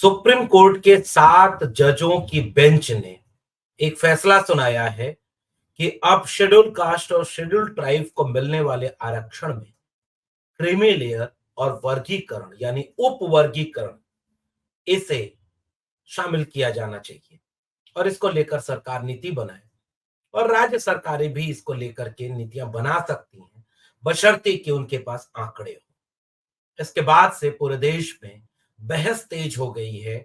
Supreme court के 7 जजों की बेंच ने एक फैसला सुनाया है कि अब शेड्यूल कास्ट और शेड्यूल ट्राइब को मिलने वाले आरक्षण में क्रीमी लेयर और वर्गीकरण यानी उपवर्गीकरण इसे शामिल किया जाना चाहिए और इसको लेकर सरकार नीति बनाए और राज्य सरकारें भी इसको लेकर के नीतियां बना सकती हैं बशर्ते कि उनके पास आंकड़े हो। इसके बाद से पूरे देश में बहस तेज हो गई है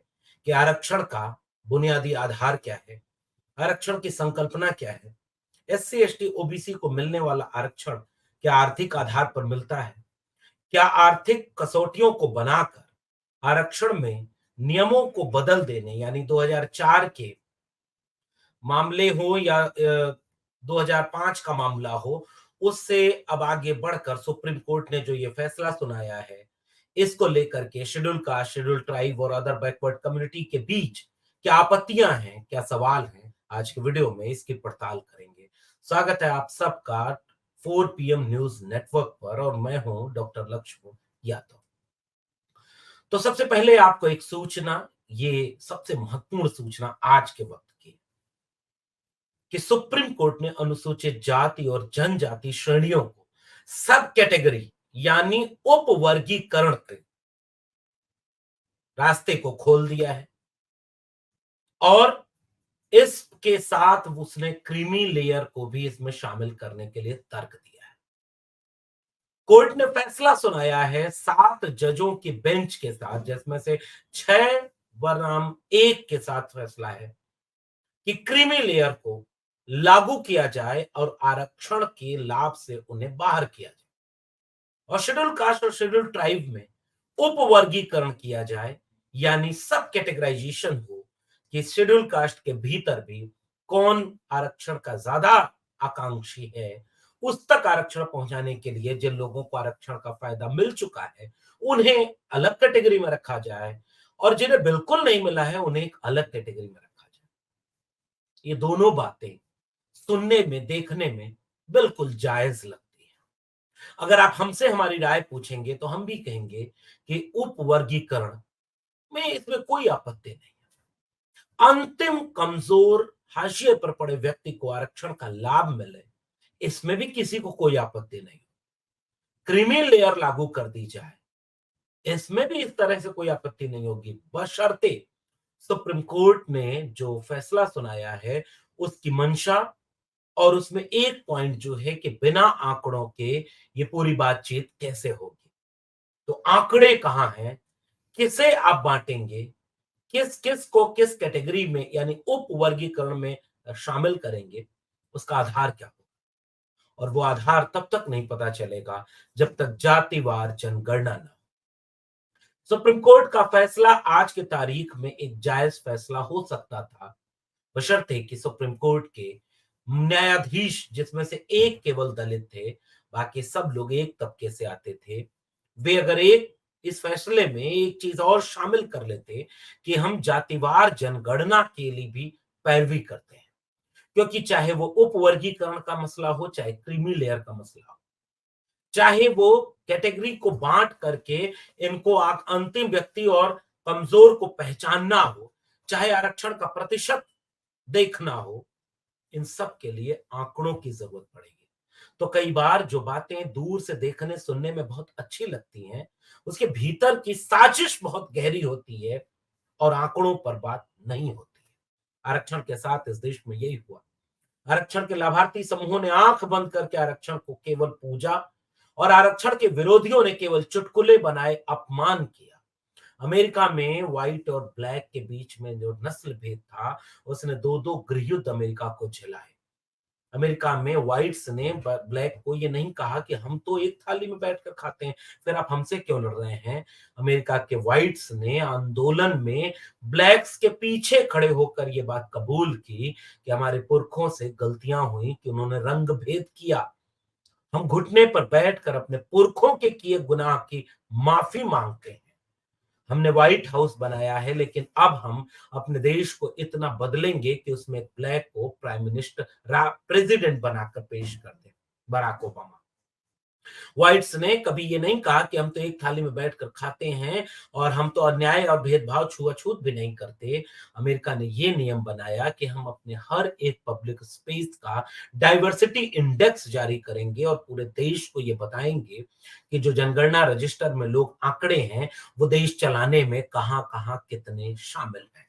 कि आरक्षण का बुनियादी आधार क्या है, आरक्षण की संकल्पना क्या है, एससी एसटी ओबीसी को मिलने वाला आरक्षण क्या आर्थिक आधार पर मिलता है, क्या आर्थिक कसौटियों को बनाकर आरक्षण में नियमों को बदल देने यानी 2004 के मामले हो या 2005 का मामला हो, उससे अब आगे बढ़कर सुप्रीम कोर्ट ने जो ये फैसला सुनाया है, इसको लेकर के शेड्यूल कास्ट, शेड्यूल ट्राइब और अदर बैकवर्ड कम्युनिटी के बीच क्या आपत्तियां हैं, क्या सवाल हैं, आज के वीडियो में इसकी पड़ताल करेंगे। स्वागत है आप सबका 4 पीएम न्यूज नेटवर्क पर और मैं हूं डॉक्टर लक्ष्मण यादव। तो सबसे पहले आपको एक सूचना, ये सबसे महत्वपूर्ण सूचना आज के वक्त की, कि सुप्रीम कोर्ट ने अनुसूचित जाति और जनजाति श्रेणियों को सब कैटेगरी यानी उपवर्गीकरण के रास्ते को खोल दिया है और इसके साथ उसने क्रीमी लेयर को भी इसमें शामिल करने के लिए तर्क दिया है। कोर्ट ने फैसला सुनाया है 7 जजों की बेंच के साथ, जिसमें से 6 बनाम 1 के साथ फैसला है कि क्रीमी लेयर को लागू किया जाए और आरक्षण के लाभ से उन्हें बाहर किया जाए और शेड्यूल कास्ट और शेड्यूल ट्राइब में उपवर्गीकरण किया जाए यानी सब कैटेगराइजेशन हो कि शेड्यूल कास्ट के भीतर भी कौन आरक्षण का ज्यादा आकांक्षी है, उस तक आरक्षण पहुंचाने के लिए जिन लोगों को आरक्षण का फायदा मिल चुका है उन्हें अलग कैटेगरी में रखा जाए और जिन्हें बिल्कुल नहीं मिला है उन्हें एक अलग कैटेगरी में रखा जाए। ये दोनों बातें सुनने में, देखने में बिल्कुल जायज लगती है। अगर आप हमसे हमारी राय पूछेंगे तो हम भी कहेंगे कि उपवर्गीकरण में इसमें कोई आपत्ति नहीं है। अंतिम कमजोर हाशिए पर पड़े व्यक्ति को आरक्षण का लाभ मिले, इसमें भी किसी को कोई आपत्ति नहीं। क्रीमी लेयर लागू कर दी जाए, इसमें भी इस तरह से कोई आपत्ति नहीं होगी, बशर्ते सुप्रीम कोर्ट ने जो फैसला सुनाया है उसकी मंशा और उसमें एक पॉइंट जो है कि बिना आंकड़ों के ये पूरी बातचीत कैसे होगी। तो आंकड़े कहां हैं, किसे आप बांटेंगे, किस किस को किस कैटेगरी में यानी उप वर्गीकरण में शामिल करेंगे, उसका आधार क्या होगा और वो आधार तब तक नहीं पता चलेगा जब तक जातिवार जनगणना न हो। सुप्रीम कोर्ट का फैसला आज की तारीख में एक जायज फैसला हो सकता था, बशर्ते कि सुप्रीम कोर्ट के न्यायाधीश, जिसमें से एक केवल दलित थे, बाकी सब लोग एक तबके से आते थे, वे अगर एक इस फैसले में एक चीज और शामिल कर लेते कि हम जातिवार जनगणना के लिए भी पैरवी करते हैं, क्योंकि चाहे वो उपवर्गीकरण का मसला हो, चाहे क्रीमी लेयर का मसला हो, चाहे वो कैटेगरी को बांट करके इनको अंतिम व्यक्ति और कमजोर को पहचानना हो, चाहे आरक्षण का प्रतिशत देखना हो, इन सब के लिए आंकड़ों की जरूरत पड़ेगी। तो कई बार जो बातें दूर से देखने सुनने में बहुत अच्छी लगती हैं, उसके भीतर की साजिश बहुत गहरी होती है और आंकड़ों पर बात नहीं होती है। आरक्षण के साथ इस देश में यही हुआ। आरक्षण के लाभार्थी समूहों ने आंख बंद करके आरक्षण को केवल पूजा और आरक्षण के विरोधियों ने केवल चुटकुले बनाए अपमान किया। अमेरिका में व्हाइट और ब्लैक के बीच में जो नस्ल भेद था, उसने दो दो गृहयुद्ध अमेरिका को झेलाए। अमेरिका में व्हाइट्स ने ब्लैक को ये नहीं कहा कि हम तो एक थाली में बैठकर खाते हैं, फिर आप हमसे क्यों लड़ रहे हैं। अमेरिका के व्हाइट्स ने आंदोलन में ब्लैक्स के पीछे खड़े होकर ये बात कबूल की कि हमारे पुरखों से गलतियां हुई कि उन्होंने रंग भेद किया। हम घुटने पर बैठकर अपने पुरखों के किए गुनाह की माफी मांगते हैं। हमने व्हाइट हाउस बनाया है, लेकिन अब हम अपने देश को इतना बदलेंगे कि उसमें एक ब्लैक को प्राइम मिनिस्टर प्रेसिडेंट बनाकर पेश कर दें, बराक ओबामा। व्हाइट्स ने कभी ये नहीं कहा कि हम तो एक थाली में बैठकर खाते हैं और हम तो अन्याय और भेदभाव छुआ-छूत भी नहीं करते। अमेरिका ने ये नियम बनाया कि हम अपने हर एक पब्लिक स्पेस का डाइवर्सिटी इंडेक्स जारी करेंगे और पूरे देश को ये बताएँगे कि जो जनगणना रजिस्टर में लोग आँकड़े हैं, वो देश चलाने में कहाँ-कहाँ कितने शामिल हैं।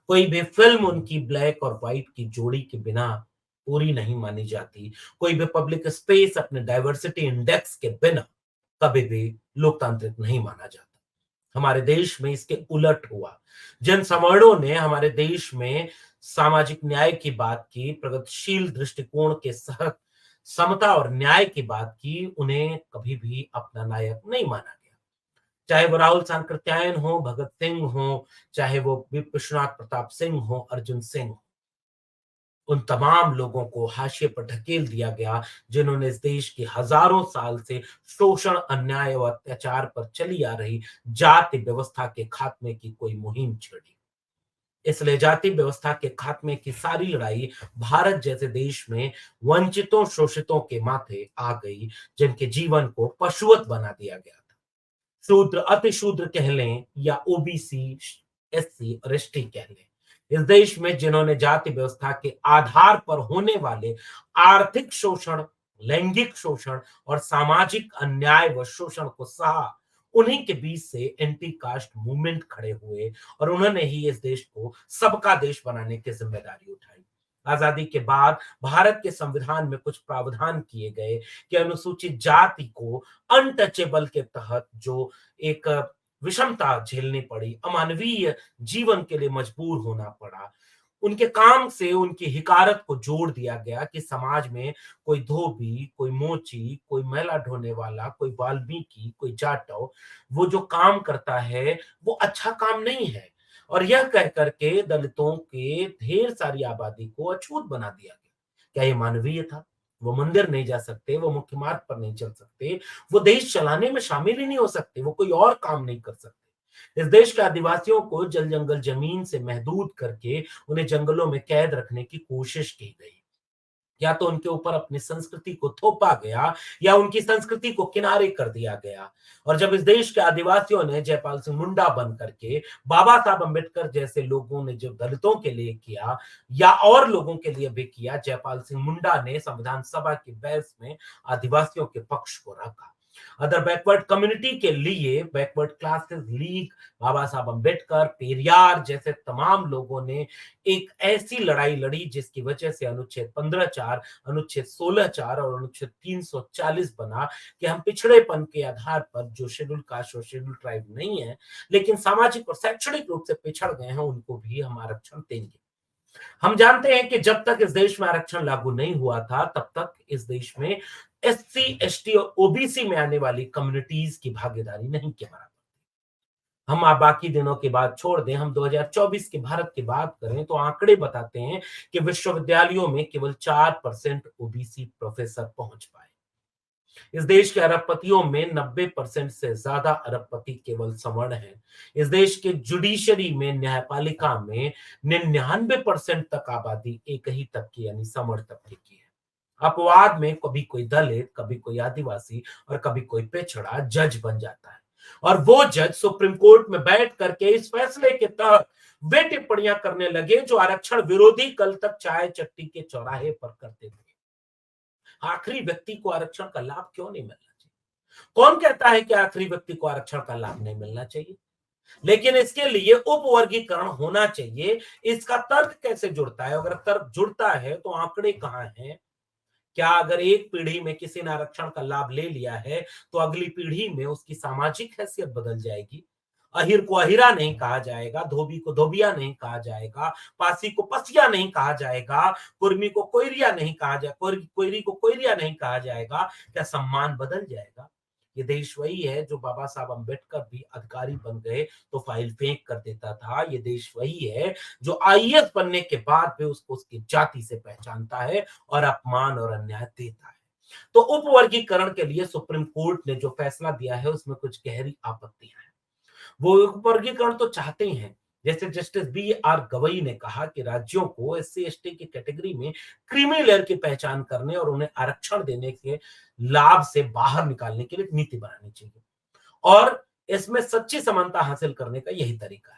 कोई भी फिल्म उनकी ब्लैक और व्हाइट की जोड़ी के बिना पूरी नहीं मानी जाती। कोई भी पब्लिक स्पेस अपने डाइवर्सिटी इंडेक्स के बिना कभी भी लोकतांत्रिक नहीं माना जाता। हमारे देश में इसके उलट हुआ। जिन सवर्णों ने हमारे देश में सामाजिक न्याय की बात की, प्रगतिशील दृष्टिकोण के साथ समता और न्याय की बात की, उन्हें कभी भी अपना नायक नहीं माना गया। चाहे वो राहुल सांकृत्यायन हो, भगत सिंह हो, चाहे वो विश्वनाथ प्रताप सिंह हो, अर्जुन सिंह, उन तमाम लोगों को हाशिए पर ढकेल दिया गया, जिन्होंने इस देश की हजारों साल से शोषण, अन्याय और अत्याचार पर चली आ रही जाति व्यवस्था के खात्मे की कोई मुहिम छेड़ी। इसलिए जाति व्यवस्था के खात्मे की सारी लड़ाई भारत जैसे देश में वंचितों, शोषितों के माथे आ गई, जिनके जीवन को पशुवत बना दिया गया था। शूद्र, अति शूद्र कह लें या ओबीसी, एससी और एसटी कह लें। इस देश में जिन्होंने जाति व्यवस्था के आधार पर होने वाले आर्थिक शोषण, लैंगिक शोषण और सामाजिक अन्याय व शोषण को सहा, उन्हीं के बीच से एंटी कास्ट मूवमेंट खड़े हुए और उन्होंने ही इस देश को सबका देश बनाने की जिम्मेदारी उठाई। आजादी के बाद भारत के संविधान में कुछ प्रावधान किए गए कि अनुसूचित जाति को अनटचेबल के तहत जो एक विषमता झेलनी पड़ी, अमानवीय जीवन के लिए मजबूर होना पड़ा, उनके काम से उनकी हिकारत को जोड़ दिया गया कि समाज में कोई धोबी, कोई मोची, कोई मैला ढोने वाला, कोई वाल्मीकि, कोई जाटव, वो जो काम करता है, वो अच्छा काम नहीं है। और यह कह करके दलितों के ढेर सारी आबादी को अछूत बना दिया गया। क्या ये मानवीय था? वो मंदिर नहीं जा सकते, वो मुख्य मार्ग पर नहीं चल सकते, वो देश चलाने में शामिल ही नहीं हो सकते, वो कोई और काम नहीं कर सकते। इस देश के आदिवासियों को जल जंगल जमीन से महदूद करके उन्हें जंगलों में कैद रखने की कोशिश की गई। या तो उनके ऊपर अपनी संस्कृति को थोपा गया या उनकी संस्कृति को किनारे कर दिया गया। और जब इस देश के आदिवासियों ने जयपाल सिंह मुंडा बन करके बाबा साहब अम्बेडकर जैसे लोगों ने जो दलितों के लिए किया या और लोगों के लिए भी किया, जयपाल सिंह मुंडा ने संविधान सभा की बहस में आदिवासियों के पक्ष को रखा। अदर बैकवर्ड कम्युनिटी के लिए बैकवर्ड क्लासेस लीग, बाबा साहब अम्बेडकर, पेरियार जैसे तमाम लोगों ने एक ऐसी लड़ाई लड़ी जिसकी वजह से अनुच्छेद 15(4), अनुच्छेद 16(4) और अनुच्छेद 340 बना कि हम पिछड़ेपन के आधार पर जो शेड्यूल कास्ट और शेड्यूल ट्राइब नहीं है, लेकिन सामाजिक और शैक्षणिक रूप से पिछड़ गए हैं, उनको भी हम आरक्षण देंगे। हम जानते हैं कि जब तक इस देश में आरक्षण लागू नहीं हुआ था, तब तक इस देश में एससी, एसटी और ओबीसी में आने वाली कम्युनिटीज की भागीदारी नहीं के बराबर। हम आप बाकी दिनों की बात छोड़ दें, हम 2024 के भारत की बात करें तो आंकड़े बताते हैं कि विश्वविद्यालयों में केवल 4% ओबीसी प्रोफेसर पहुंच पाए। इस देश के अरबपतियों में 90% से ज्यादा अरबपति केवल सवर्ण हैं। इस देश के जुडिशरी में, न्यायपालिका में 99% तक आबादी एक ही तबके यानी सवर्ण तबके की है। अपवाद में कभी कोई दलित, कभी कोई आदिवासी और कभी कोई पिछड़ा जज बन जाता है और वो जज सुप्रीम कोर्ट में बैठ करके इस फैसले के तहत वे टिप्पणियां करने लगे जो आरक्षण विरोधी कल तक चाय चट्टी के चौराहे पर करते थे। आखिरी व्यक्ति को आरक्षण का लाभ क्यों नहीं मिलना चाहिए? कौन कहता है कि आखिरी व्यक्ति को आरक्षण का लाभ नहीं मिलना चाहिए? लेकिन इसके लिए उपवर्गीकरण होना चाहिए। इसका तर्क कैसे जुड़ता है? अगर तर्क जुड़ता है तो आंकड़े कहां हैं? क्या अगर एक पीढ़ी में किसी ने आरक्षण का लाभ ले लिया है तो अगली पीढ़ी में उसकी सामाजिक हैसियत बदल जाएगी? अहिर को अहिरा नहीं कहा जाएगा, धोबी को धोबिया नहीं कहा जाएगा, पासी को पसिया नहीं कहा जाएगा, कुर्मी को कोयरिया नहीं कहा जाए, कोयरी को कोयरिया नहीं कहा जाएगा। क्या सम्मान बदल जाएगा? ये देश वही है जो बाबा साहब अम्बेडकर भी अधिकारी बन गए तो फाइल फेंक कर देता था। ये देश वही है जो आईएएस बनने के बाद भी उसको उसकी जाति से पहचानता है और अपमान और अन्याय देता है। तो उपवर्गीकरण के लिए सुप्रीम कोर्ट ने जो फैसला दिया है उसमें कुछ गहरी आपत्तियां हैं। वो वर्गीकरण तो चाहते हैं, जैसे जस्टिस बी आर गवई ने कहा कि राज्यों को एससी एसटी की कैटेगरी में क्रीमी लेयर की पहचान करने और उन्हें आरक्षण देने के लाभ से बाहर निकालने के लिए एक नीति बनानी चाहिए, और इसमें सच्ची समानता हासिल करने का यही तरीका है।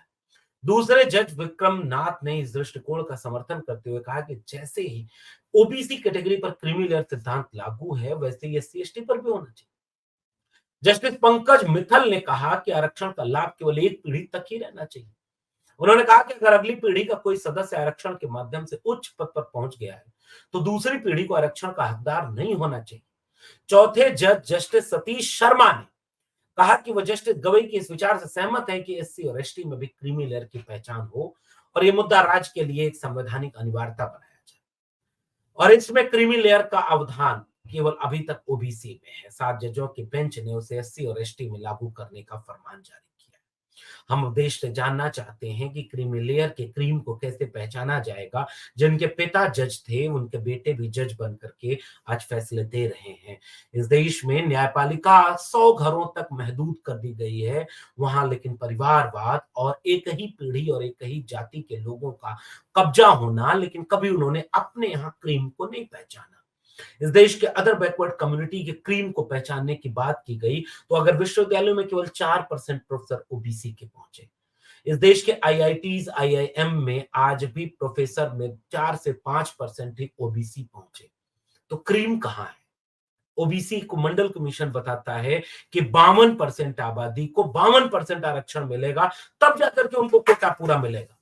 दूसरे जज विक्रम नाथ ने इस दृष्टिकोण का समर्थन करते हुए कहा कि जैसे ही ओबीसी कैटेगरी पर क्रीमी लेयर सिद्धांत लागू है, वैसे ही एससी एसटी पर भी होना चाहिए। जस्टिस पंकज मित्तल ने कहा कि आरक्षण का लाभ केवल एक पीढ़ी तक ही रहना चाहिए। उन्होंने कहा कि अगर अगली पीढ़ी का कोई सदस्य आरक्षण के माध्यम से उच्च पद पर पहुंच गया है, तो दूसरी पीढ़ी को आरक्षण का हकदार नहीं होना चाहिए। चौथे जज जस्टिस सतीश शर्मा ने कहा कि वो जस्टिस गवई के इस विचार से सहमत है कि एससी और एसटी में भी क्रीमी लेयर की पहचान हो और ये मुद्दा राज्य के लिए एक संवैधानिक अनिवार्यता बनाया जाए। और इसमें क्रीमी लेयर का अवधान केवल अभी तक ओबीसी में है। 7 जजों की बेंच ने उसे एससी और एसटी में लागू करने का फरमान जारी किया है। हम देश से जानना चाहते हैं कि क्रीमी लेयर के क्रीम को कैसे पहचाना जाएगा। जिनके पिता जज थे, उनके बेटे भी जज बन करके आज फैसले दे रहे हैं। इस देश में न्यायपालिका 100 घरों तक महदूद कर दी गई है। वहां लेकिन परिवारवाद और एक ही पीढ़ी और एक ही जाति के लोगों का कब्जा होना, लेकिन कभी उन्होंने अपने यहाँ क्रीम को नहीं पहचाना। इस देश के अदर बैकवर्ड कम्युनिटी के क्रीम को पहचानने की बात की गई, तो अगर विश्वविद्यालयों में केवल 4% प्रोफेसर ओबीसी के पहुंचे। इस देश के आईआईटीज आईआईएम में आज भी प्रोफेसर में 4 से 5% ही ओबीसी पहुंचे। तो क्रीम कहाँ है? ओबीसी को मंडल कमीशन बताता है कि 52% आबादी को 52% आरक्षण मिलेगा, तब जाकर के उनको कोटा पूरा मिलेगा।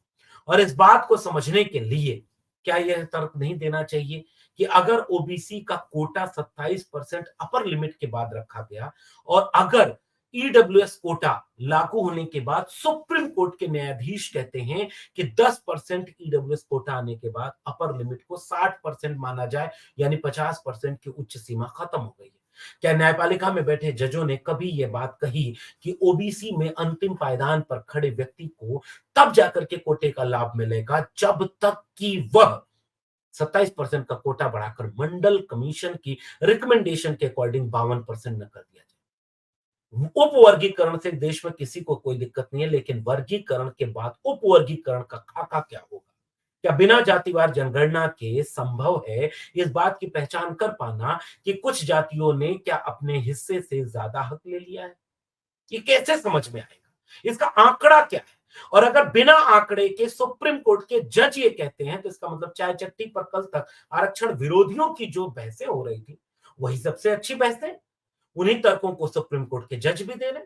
और इस बात को समझने के लिए क्या यह तर्क नहीं देना चाहिए कि अगर ओबीसी का कोटा 27% अपर लिमिट के बाद रखा गया और अगर ईडब्ल्यूएस कोटा लागू होने के बाद सुप्रीम कोर्ट के न्यायाधीश कहते हैं कि 10% ईडब्ल्यूएस कोटा आने के बाद अपर लिमिट को 60% माना जाए, यानी 50% की उच्च सीमा खत्म हो गई है। क्या न्यायपालिका में बैठे जजों ने कभी यह बात कही कि ओबीसी में अंतिम पायदान पर खड़े व्यक्ति को तब जाकर के कोटे का लाभ मिलेगा, जब तक कि वह 27% का कोटा बढ़ाकर मंडल कमीशन की रिकमेंडेशन के अकॉर्डिंग 52% न कर दिया जाए। उपवर्गीकरण से देश में किसी को कोई दिक्कत नहीं है, लेकिन वर्गीकरण के बाद उपवर्गीकरण का खाका क्या होगा? क्या बिना जातिवार जनगणना के संभव है इस बात की पहचान कर पाना कि कुछ जातियों ने क्या अपने हिस्से से ज्यादा हक ले लिया है? ये कैसे समझ में आएगा? इसका आंकड़ा क्या है? और अगर बिना आंकड़े के सुप्रीम कोर्ट के जज ये कहते हैं, तो इसका मतलब चाय चट्टी पर कल तक आरक्षण विरोधियों की जो बहसें हो रही थी, वही सबसे अच्छी बहसें, उन्हीं तर्कों को सुप्रीम कोर्ट के जज भी दे रहे।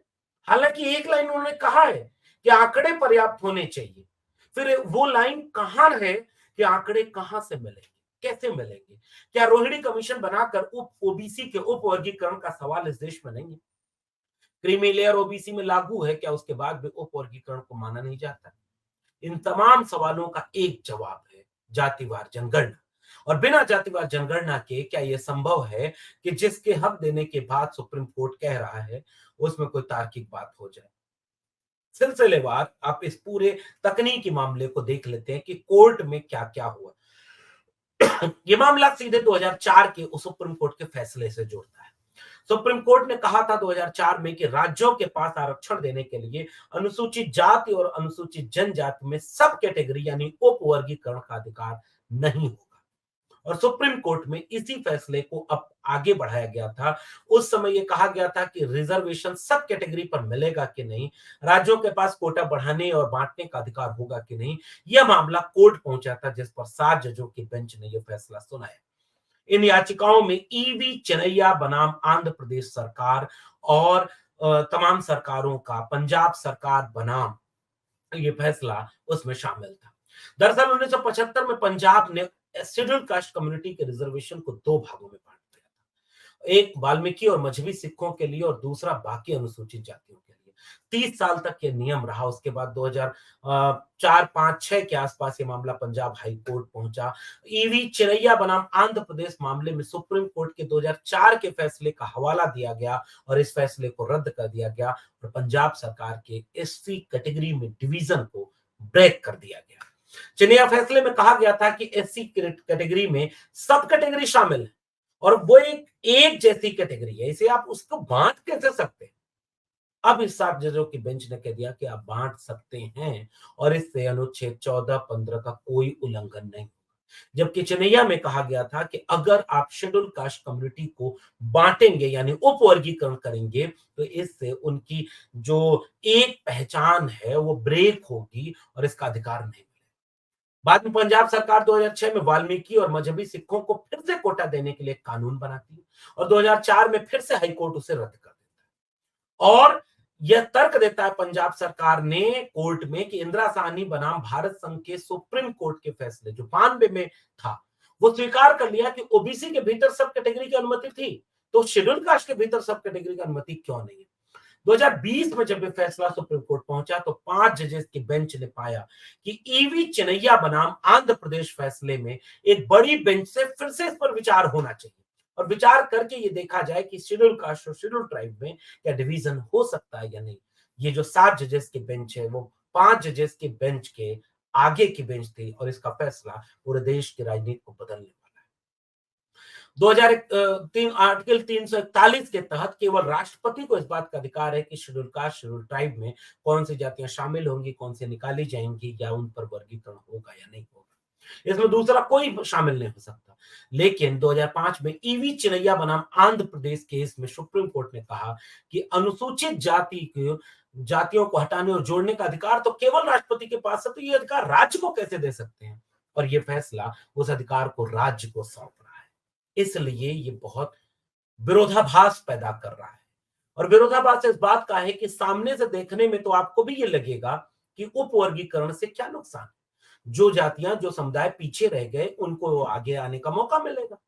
हालांकि एक लाइन उन्होंने कहा है कि आंकड़े पर्याप्त होने चाहिए। फिर वो लाइन कहां है कि आंकड़े कहां से मिलेंगे, कैसे मिलेंगे? क्या रोहिणी कमीशन बनाकर उप ओबीसी के उप वर्गीकरण का सवाल इस देश में नहीं है? क्रीमी लेयर ओबीसी में लागू है, क्या उसके बाद भी उप वर्गीकरण को माना नहीं जाता? इन तमाम सवालों का एक जवाब है, जातिवार जनगणना। और बिना जातिवार जनगणना के क्या यह संभव है कि जिसके हक देने के बाद सुप्रीम कोर्ट कह रहा है, उसमें कोई तार्किक बात हो जाए? सिलसिलेवार आप इस पूरे तकनीकी मामले को देख लेते हैं कि कोर्ट में क्या क्या हुआ। यह मामला सीधे 2004 के उस सुप्रीम कोर्ट के फैसले से जुड़ता है। सुप्रीम कोर्ट ने कहा था 2004 में कि राज्यों के पास आरक्षण देने के लिए अनुसूचित जाति और अनुसूचित जनजाति में सब कैटेगरी यानी उप वर्गीकरण का अधिकार नहीं होगा। और सुप्रीम कोर्ट में इसी फैसले को अब आगे बढ़ाया गया था। उस समय यह कहा गया था कि रिजर्वेशन सब कैटेगरी पर मिलेगा कि नहीं, राज्यों के पास कोटा बढ़ाने और बांटने का अधिकार होगा कि नहीं। यह मामला कोर्ट पहुंचा था, जिस पर 7 जजों की बेंच ने यह फैसला सुनाया। इन याचिकाओं में ईवी चिनैया बनाम आंध्र प्रदेश सरकार और तमाम सरकारों का पंजाब सरकार बनाम ये फैसला उसमें शामिल था। दरअसल 1975 में पंजाब ने शेड्यूल कास्ट कम्युनिटी के रिजर्वेशन को 2 भागों में बांट दिया था। एक वाल्मीकि और मजहबी सिखों के लिए और दूसरा बाकी अनुसूचित जातियों के लिए। 30 साल तक ये नियम रहा। उसके बाद 2004, 5, 6 के आसपास ये मामला पंजाब हाई कोर्ट पहुंचा। ईवी चिरैया बनाम आंध्र प्रदेश मामले में सुप्रीम कोर्ट के 2004 के फैसले का हवाला दिया गया और इस फैसले को रद्द कर दिया गया और पंजाब सरकार के एससी कैटेगरी में डिवीजन को ब्रेक कर दिया गया। चिनिया फैसले में कहा गया था कि एससी कैटेगरी में सब कैटेगरी शामिल है और वो एक जैसी कैटेगरी है, इसे आप उसको बांट कैसे सकते हैं? अब इस 7 जजों की बेंच ने कह दिया कि आप बांट सकते हैं और इससे अनुच्छेद 14-15 का कोई उल्लंघन नहीं। जबकि चेन्नैया में कहा गया था कि अगर आप शेड्यूल कास्ट कम्युनिटी को बांटेंगे यानी उपवर्गीकरण करेंगे तो इससे उनकी जो एक पहचान है वो ब्रेक होगी और इसका अधिकार नहीं मिलेगा। बाद में पंजाब सरकार 2006 में वाल्मीकि और मजहबी सिखों को फिर से कोटा देने के लिए एक कानून बनाती है और 2004 में फिर से हाईकोर्ट उसे रद्द कर देता है और यह तर्क देता है पंजाब सरकार ने कोर्ट में कि इंदिरा साहनी बनाम भारत संघ के सुप्रीम कोर्ट के फैसले जो 92 में था वो स्वीकार कर लिया कि ओबीसी के भीतर सब कैटेगरी की अनुमति थी तो शेड्यूल कास्ट के भीतर सब कैटेगरी की अनुमति क्यों नहीं है। 2020 में जब ये फैसला सुप्रीम कोर्ट पहुंचा तो 5 जजेस की बेंच ने पाया कि ईवी चेन्नैया बनाम आंध्र प्रदेश फैसले में एक बड़ी बेंच से फिर से इस पर विचार होना चाहिए और विचार करके ये देखा जाए कि शेड्यूल कास्ट और शेड्यूल ट्राइब में क्या डिवीजन हो सकता है या नहीं। ये जो 7 जजेस की बेंच है वो 5 जजेस की बेंच के आगे की बेंच थी और इसका फैसला पूरे देश की राजनीति को बदलने वाला है। 2003 आर्टिकल 341 के तहत केवल राष्ट्रपति को इस बात का अधिकार है कि शेड्यूल कास्ट शेड्यूल ट्राइब में कौन सी जातियां शामिल होंगी, कौन सी निकाली जाएंगी या उन पर वर्गीकरण होगा या नहीं होगा। इसमें दूसरा कोई शामिल नहीं हो सकता। लेकिन 2005 में ईवी चिनैया बनाम आंध्र प्रदेश केस में सुप्रीम कोर्ट ने कहा कि अनुसूचित जातियों को हटाने और जोड़ने का अधिकार तो केवल राष्ट्रपति के पास है, तो ये अधिकार राज्य को कैसे दे सकते हैं। और ये फैसला उस अधिकार को राज्य को सौंप रहा है। इसलिए ये बहुत विरोधाभास पैदा कर रहा है और विरोधाभास इस बात का है कि सामने से देखने में तो आपको भी ये लगेगा कि उपवर्गीकरण से क्या नुकसान है। जो जातियां जो समुदाय पीछे रह गए उनको आगे आने का मौका मिलेगा।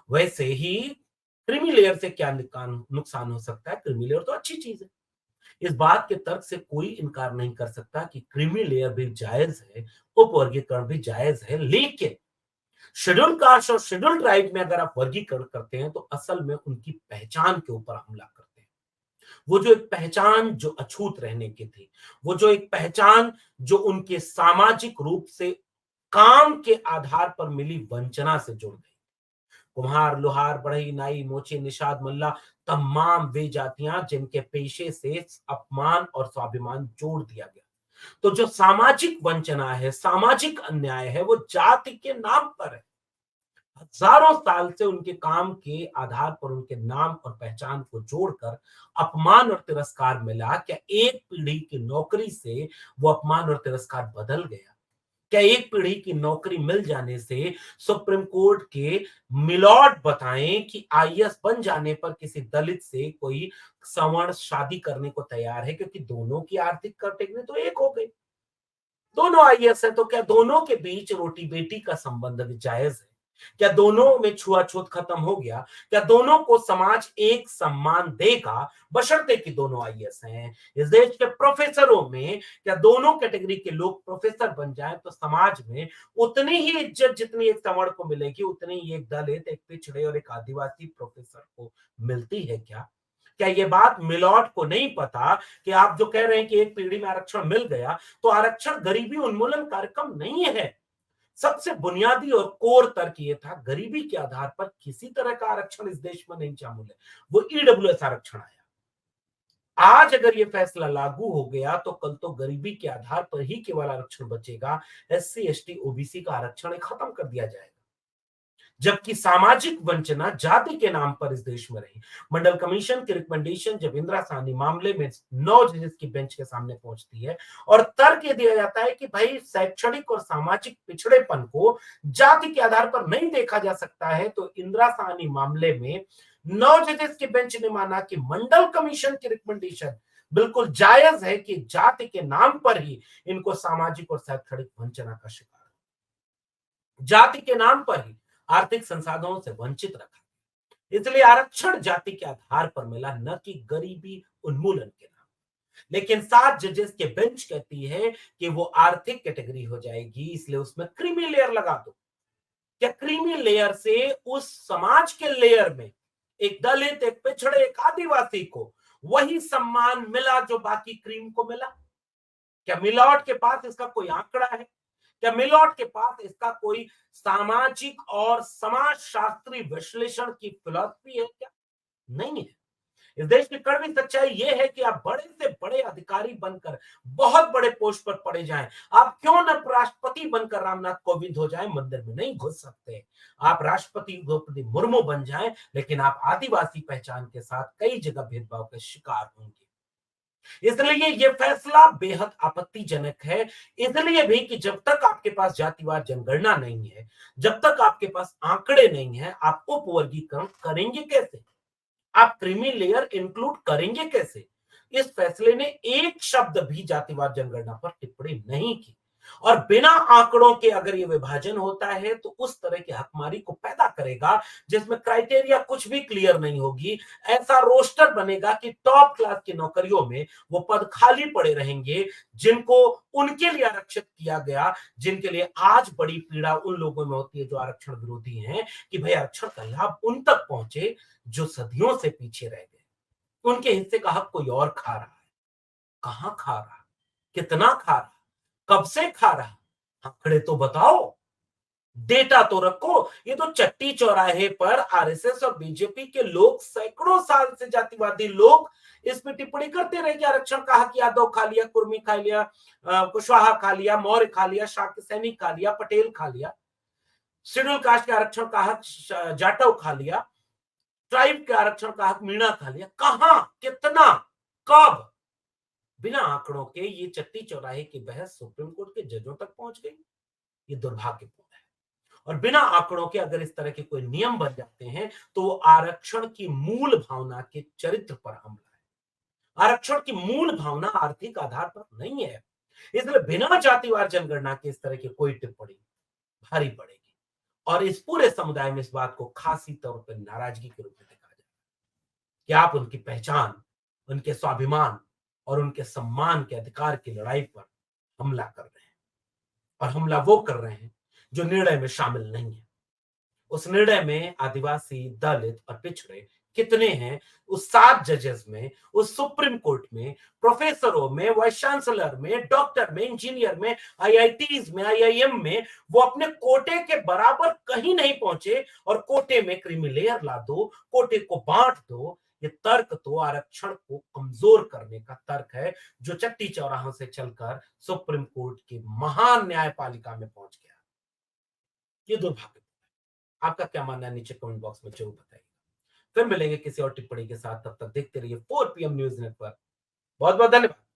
वैसे ही क्रीमी लेयर से क्या नुकसान हो सकता है। क्रीमी लेयर तो अच्छी चीज है। इस बात के तर्क से कोई इनकार नहीं कर सकता कि क्रीमी लेयर भी जायज है, उपवर्गीकरण भी जायज है। लेकिन शेड्यूल कास्ट और शेड्यूल ट्राइब में अगर आप वर्गीकरण करते हैं तो असल में उनकी पहचान के ऊपर हमला करते हैं। वो जो एक पहचान जो अछूत रहने की थी, वो जो एक पहचान जो उनके सामाजिक रूप से काम के आधार पर मिली वंचना से जुड़ गई। कुम्हार, लोहार, बढ़ई, नाई, मोची, निषाद, मल्ला तमाम वे जातियां जिनके पेशे से अपमान और स्वाभिमान जोड़ दिया गया। तो जो सामाजिक वंचना है, सामाजिक अन्याय है, वो जाति के नाम पर है। हजारों साल से उनके काम के आधार पर उनके नाम और पहचान को जोड़कर अपमान और तिरस्कार मिला। क्या एक पीढ़ी की नौकरी से वो अपमान और तिरस्कार बदल गया? क्या एक पीढ़ी की नौकरी मिल जाने से सुप्रीम कोर्ट के मिलॉर्ड बताएं कि आईएएस बन जाने पर किसी दलित से कोई सवर्ण शादी करने को तैयार है, क्योंकि दोनों की आर्थिक कैटेगरी तो एक हो गई, दोनों आईएएस है, तो क्या दोनों के बीच रोटी बेटी का संबंध भी जायज है? क्या दोनों में छुआछूत खत्म हो गया? क्या दोनों को समाज एक सम्मान देगा बशर्ते कि दोनों आईएएस हैं? इस देश के प्रोफेसरों में क्या दोनों कैटेगरी के लोग प्रोफेसर बन जाएं तो समाज में उतनी ही इज्जत जितनी एक सवर्ण को मिलेगी उतनी ही एक दलित, एक पिछड़े और एक आदिवासी प्रोफेसर को मिलती है क्या? क्या ये बात मिलॉट को नहीं पता कि आप जो कह रहे हैं कि एक पीढ़ी में आरक्षण मिल गया, तो आरक्षण गरीबी उन्मूलन कार्यक्रम नहीं है। सबसे बुनियादी और कोर तर्क ये था, गरीबी के आधार पर किसी तरह का आरक्षण इस देश में नहीं शामिल है। वो ईडब्ल्यूएस आरक्षण आया। आज अगर ये फैसला लागू हो गया तो कल तो गरीबी के आधार पर ही केवल आरक्षण बचेगा। एससी, एसटी, ओबीसी का आरक्षण खत्म कर दिया जाएगा। जबकि सामाजिक वंचना जाति के नाम पर इस देश में रही। मंडल कमीशन की रिकमेंडेशन जब इंदिरा साहनी मामले में 9 जजेस की बेंच के सामने पहुंचती है और तर्क ये दिया जाता है कि भाई शैक्षणिक और सामाजिक पिछड़ेपन को जाति के आधार पर नहीं देखा जा सकता है, तो इंदिरा साहनी मामले में 9 जजेस की बेंच ने माना कि मंडल कमीशन की रिकमेंडेशन बिल्कुल जायज है कि जाति के नाम पर ही इनको सामाजिक और शैक्षणिक वंचना का शिकार, जाति के नाम पर ही आर्थिक संसाधनों से वंचित रखा। इसलिए आरक्षण जाति के आधार पर मिला, न कि गरीबी उन्मूलन के नाम। लेकिन 7 जजेस के बेंच कहती है कि वो आर्थिक कैटेगरी हो जाएगी, इसलिए उसमें क्रीमी लेयर लगा दो। क्या क्रीमी लेयर से उस समाज के लेयर में एक दलित, एक पिछड़े, एक आदिवासी को वही सम्मान मिला जो बाकी क्रीम को मिला? क्या मिलॉट के पास इसका कोई आंकड़ा है? क्या मिलॉट के पास इसका कोई सामाजिक और समाज शास्त्री विश्लेषण की फिलॉसफी है क्या? नहीं है। इस देश की कड़वी सच्चाई यह है कि आप बड़े से बड़े अधिकारी बनकर बहुत बड़े पोस्ट पर पड़े जाएं, आप क्यों न राष्ट्रपति बनकर रामनाथ कोविंद हो जाएं, मंदिर में नहीं घुस सकते। आप राष्ट्रपति द्रौपदी मुर्मू बन जाएं, लेकिन आप आदिवासी पहचान के साथ कई जगह भेदभाव के शिकार होंगे। इसलिए यह फैसला बेहद आपत्तिजनक है, इसलिए भी कि जब तक आपके पास जातिवार जनगणना नहीं है, जब तक आपके पास आंकड़े नहीं है, आप उपवर्गीकरण करेंगे कैसे? आप क्रीमी लेयर इंक्लूड करेंगे कैसे? इस फैसले ने एक शब्द भी जातिवार जनगणना पर टिप्पणी नहीं की। और बिना आंकड़ों के अगर ये विभाजन होता है तो उस तरह की हकमारी को पैदा करेगा जिसमें क्राइटेरिया कुछ भी क्लियर नहीं होगी। ऐसा रोस्टर बनेगा कि टॉप क्लास की नौकरियों में वो पद खाली पड़े रहेंगे जिनको उनके लिए आरक्षित किया गया, जिनके लिए आज बड़ी पीड़ा उन लोगों में होती है जो आरक्षण विरोधी हैं कि भाई आरक्षण का लाभ उन तक पहुंचे जो सदियों से पीछे रह गए। उनके हिस्से का हक कोई और खा रहा है। कहां खा रहा, कितना खा रहा, कब से खा रहा, आंकड़े तो बताओ, डेटा तो रखो। ये तो चट्टी चौराहे पर आरएसएस और बीजेपी के लोग, सैकड़ों साल से जातिवादी लोग इस पे टिप्पणी करते रहे कि आरक्षण का हक यादव खा लिया, कुर्मी खा लिया, कुशवाहा खा लिया, मौर्य खा लिया, शाक्य सैनिक खा लिया, पटेल खा लिया, शेड्यूल कास्ट के आरक्षण का हक जाटव खा लिया, ट्राइब के आरक्षण का हक मीणा खा लिया। कहां, कितना, कब? बिना आंकड़ों के ये चट्टी चौराहे की बहस सुप्रीम कोर्ट के जजों तक पहुंच गई। ये दुर्भाग्यपूर्ण है। और बिना आंकड़ों के अगर इस तरह के कोई नियम बन जाते हैं तो वो आरक्षण की मूल भावना के चरित्र पर हमला है। आरक्षण की मूल भावना आर्थिक आधार पर नहीं है। इसलिए बिना जातिवार जनगणना के इस तरह की कोई टिप्पणी भारी पड़ेगी और इस पूरे समुदाय में इस बात को खासी तौर पर नाराजगी के रूप में देखा जाए कि आप उनकी पहचान, उनके स्वाभिमान और उनके सम्मान के अधिकार की लड़ाई पर हमला कर रहे हैं। और हमला वो कर रहे हैं जो निर्णय में शामिल नहीं है। उस निर्णय में आदिवासी, दलित और पिछड़े कितने हैं? उस 7 जजेस में, उस सुप्रीम कोर्ट में, प्रोफेसरों में, वाइस चांसलर में, डॉक्टर में, इंजीनियर में, आईआईटीज में, आईआईएम में, वो अपने कोटे के बराबर कहीं नहीं पहुंचे और कोटे में क्रीमी लेयर ला दो, कोटे को बांट दो। ये तर्क तो आरक्षण को कमजोर करने का तर्क है जो चट्टी चौराहों से चलकर सुप्रीम कोर्ट की महान न्यायपालिका में पहुंच गया। ये दुर्भाग्य। आपका क्या मानना है नीचे कमेंट बॉक्स में जरूर बताइए। फिर मिलेंगे किसी और टिप्पणी के साथ, तब तक देखते रहिए 4 PM न्यूज नेटवर्क। बहुत बहुत धन्यवाद।